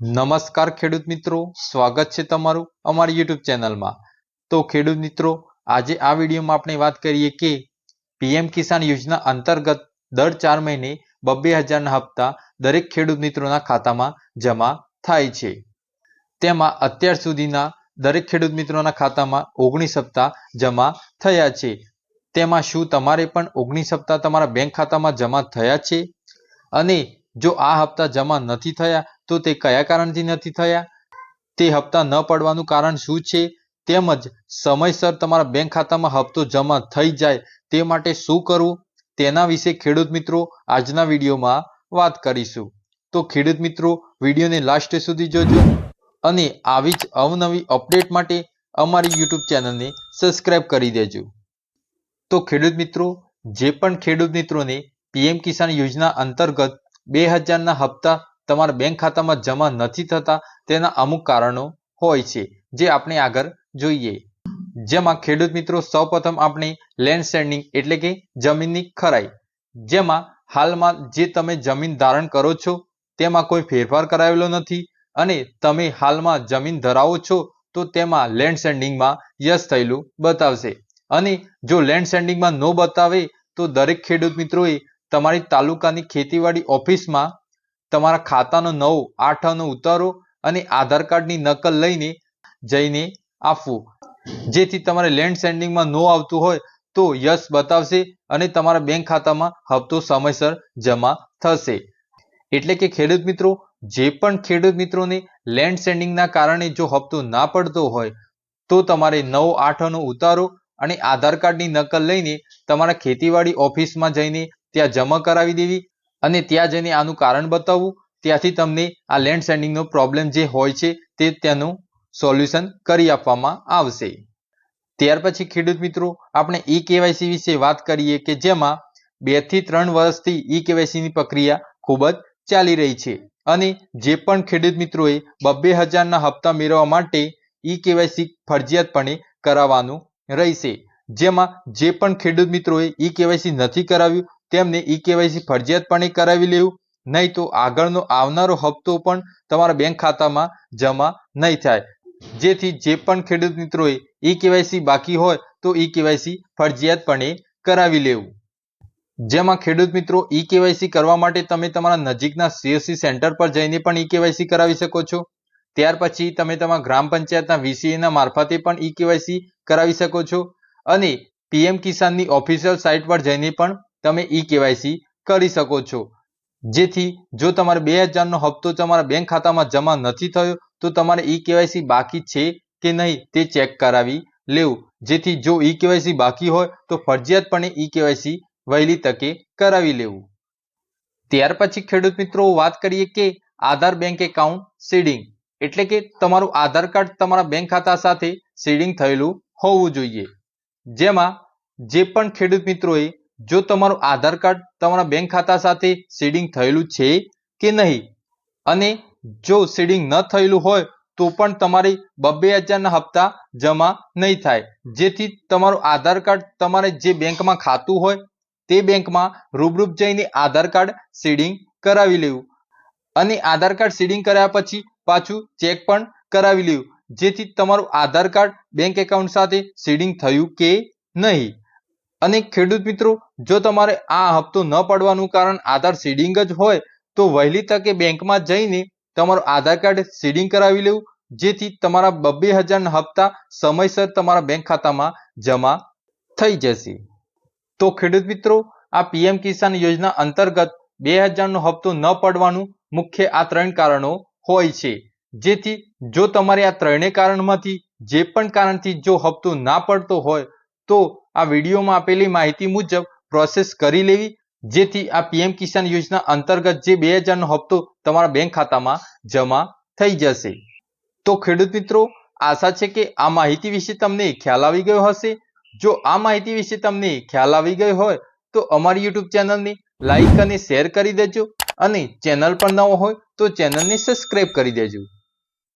નમસ્કાર ખેડૂત મિત્રો, સ્વાગત છે તમારું અમારી YouTube ચેનલમાં। તો ખેડૂત મિત્રો, આજે આ વિડીયોમાં આપણે વાત કરીએ કે પીએમ કિસાન યોજના અંતર્ગત દર 4 મહિને 2,000 ના હપ્તા દરેક ખેડૂત મિત્રોના ખાતામાં જમા થાય છે। તેમાં અત્યાર સુધીના દરેક ખેડૂત મિત્રોના ખાતામાં 19 હપ્તા જમા થયા છે। તેમાં શું તમારે પણ 19 હપ્તા તમારા બેંક ખાતામાં જમા થયા છે? અને જો આ હપ્તા જમા નથી થયા તો તે કયા કારણથી નથી થયા, તે હપ્તા ન પડવાનું કારણ શું છે, તેમજ સમયસર તમારા બેંક ખાતામાં હપ્તો જમા થઈ જાય તે માટે શું કરવું, તેના વિશે ખેડૂત મિત્રો આજના વિડીયોમાં વાત કરીશું। તો ખેડૂત મિત્રો, વિડીયોને લાસ્ટ સુધી જોજો અને આવી જ અવનવી અપડેટ માટે અમારી YouTube ચેનલને સબસ્ક્રાઇબ કરી દેજો। તો ખેડૂત મિત્રો, જે પણ ખેડૂત મિત્રોને પીએમ કિસાન યોજના અંતર્ગત 2,000 ના હપ્તા તમારા બેંક ખાતામાં જમા નથી થતા, તેના અમુક કારણો હોય છે, જે આપણે આગળ જોઈએ। જેમાં ખેડૂત મિત્રો સૌપ્રથમ આપણે લેન્ડ સેન્ડિંગ એટલે કે જમીનની ખરાઈ, જેમાં હાલમાં જે તમે જમીન ધારણ કરો છો તેમાં કોઈ ફેરફાર કરાવેલો નથી અને તમે હાલમાં જમીન ધરાવો છો તો તેમાં લેન્ડ સેન્ડિંગમાં યસ થયેલું બતાવશે। અને જો લેન્ડ સેન્ડિંગમાં નો બતાવે તો દરેક ખેડૂત મિત્રોએ તમારી તાલુકાની ખેતીવાડી ઓફિસમાં તમારા ખાતાનો નવો 8 આનો ઉતારો અને આધાર કાર્ડની નકલ લઈને જઈને આપવું, જેથી તમારે લેન્ડ સેન્ડિંગમાં નો આવતું હોય તો યસ બતાવશે અને તમારા બેંક ખાતામાં હપ્તો સમયસર જમા થશે। એટલે કે ખેડૂત મિત્રો, જે પણ ખેડૂત મિત્રોને લેન્ડ સેન્ડિંગના કારણે જો હપ્તો ના પડતો હોય તો તમારે નવો 8 આનો ઉતારો અને આધાર કાર્ડની નકલ લઈને તમારા ખેતીવાડી ઓફિસમાં જઈને ત્યાં જમા કરાવી દેવી અને ત્યાં જઈને આનું કારણ બતાવવું। ત્યાંથી તમને આ લેન્ડ સેન્ડિંગનો પ્રોબ્લેમ જે હોય છે તે તેનું સોલ્યુશન કરી આપવામાં આવશે। ત્યાર પછી ખેડૂત મિત્રો, આપણે ઈ કેવાયસી વિશે વાત કરીએ કે જેમાં 2 થી 3 વર્ષથી ઈ કેવાયસીની પ્રક્રિયા ખૂબ જ ચાલી રહી છે અને જે પણ ખેડૂત મિત્રોએ 2,000 ના હપ્તા મેળવવા માટે ઈ કેવાયસી ફરજિયાતપણે કરાવવાનું રહેશે। જેમાં જે પણ ખેડૂત મિત્રોએ ઈ કેવાયસી નથી કરાવ્યું તેમને ઈ કેવાયસી ફરજિયાતપણે કરાવી લેવું, નહીં તો આગળનો આવનારો હપ્તો પણ તમારા બેંક ખાતામાં જમા નહીં થાય। જેથી જે પણ ખેડૂત મિત્રોએ ઈ કેવાયસી બાકી હોય તો ઈ કેવાયસી ફરજિયાતપણે કરાવી લેવું। જેમાં ખેડૂત મિત્રો ઈ કેવાયસી કરવા માટે તમે તમારા નજીકના CSC સેન્ટર પર જઈને પણ ઈ કેવાયસી કરાવી શકો છો। ત્યાર પછી તમે તમારા ગ્રામ પંચાયતના VCA મારફતે પણ ઈ કેવાયસી કરાવી શકો છો અને પીએમ કિસાનની ઓફિશિયલ સાઇટ પર જઈને પણ તમે ઈ કેવાયસી કરી શકો છો। જેથી જો તમારે 2,000 નો હપ્તો તમારા બેંક ખાતામાં જમા નથી થયો તો તમારે ઈ કેવાયસી બાકી છે કે નહીં તે ચેક કરાવી લેવું। જેથી જો ઈ કેવાયસી બાકી હોય તો ફરજિયાતપણે ઈ કેવાયસી વહેલી તકે કરાવી લેવું। ત્યાર પછી ખેડૂત મિત્રો વાત કરીએ કે આધાર બેંક એકાઉન્ટ સીડિંગ, એટલે કે તમારું આધાર કાર્ડ તમારા બેંક ખાતા સાથે સીડિંગ થયેલું હોવું જોઈએ। જેમાં જે પણ ખેડૂત મિત્રોએ જો તમારું આધાર કાર્ડ તમારા બેંક ખાતા સાથે સીડિંગ થયેલું છે કે નહીં અને જો સીડિંગ ન થયેલું હોય તો પણ તમારે 2,000 ના હપ્તા જમા નહીં થાય। જેથી તમારું આધાર કાર્ડ તમારે જે બેંકમાં ખાતું હોય તે બેંકમાં રૂબરૂ જઈને આધાર કાર્ડ સીડિંગ કરાવી લેવું અને આધાર કાર્ડ સીડિંગ કર્યા પછી પાછું ચેક પણ કરાવી લેવું, જેથી તમારું આધાર કાર્ડ બેંક એકાઉન્ટ સાથે સીડિંગ થયું કે નહીં। અને ખેડૂત મિત્રો, જો તમારે આ હપ્તો ન પડવાનું કારણ આધાર સીડિંગ જ હોય તો વહેલી તકે બેંકમાં જઈને તમારું આધાર કાર્ડ સીડિંગ કરાવી લેવું, જેથી તમારા 2,000 ના હપ્તા સમયસર તમારા બેંક ખાતામાં જમા થઈ જશે। તો ખેડૂત મિત્રો, આ પીએમ કિસાન યોજના અંતર્ગત 2,000 નો હપ્તો ન પડવાનું મુખ્ય આ 3 કારણો હોય છે। જેથી જો તમારે આ 3 કારણમાંથી જે પણ કારણથી જો હપ્તો ના પડતો હોય તો આ વિડીયોમાં આપેલી માહિતી મુજબ પ્રોસેસ કરી લેવી, જેથી આ પીએમ કિસાન યોજના અંતર્ગત જે 2,000 નો હપ્તો તમારા બેંક ખાતામાં જમા થઈ જશે। તો ખેડૂત મિત્રો, આશા છે કે આ માહિતી વિશે તમને ખ્યાલ આવી ગયો હશે। જો આ માહિતી વિશે તમને ખ્યાલ આવી ગયો હોય તો અમારી YouTube ચેનલને લાઈક અને શેર કરી દેજો અને ચેનલ પર નવો હોય તો ચેનલને સબસ્ક્રાઇબ કરી દેજો।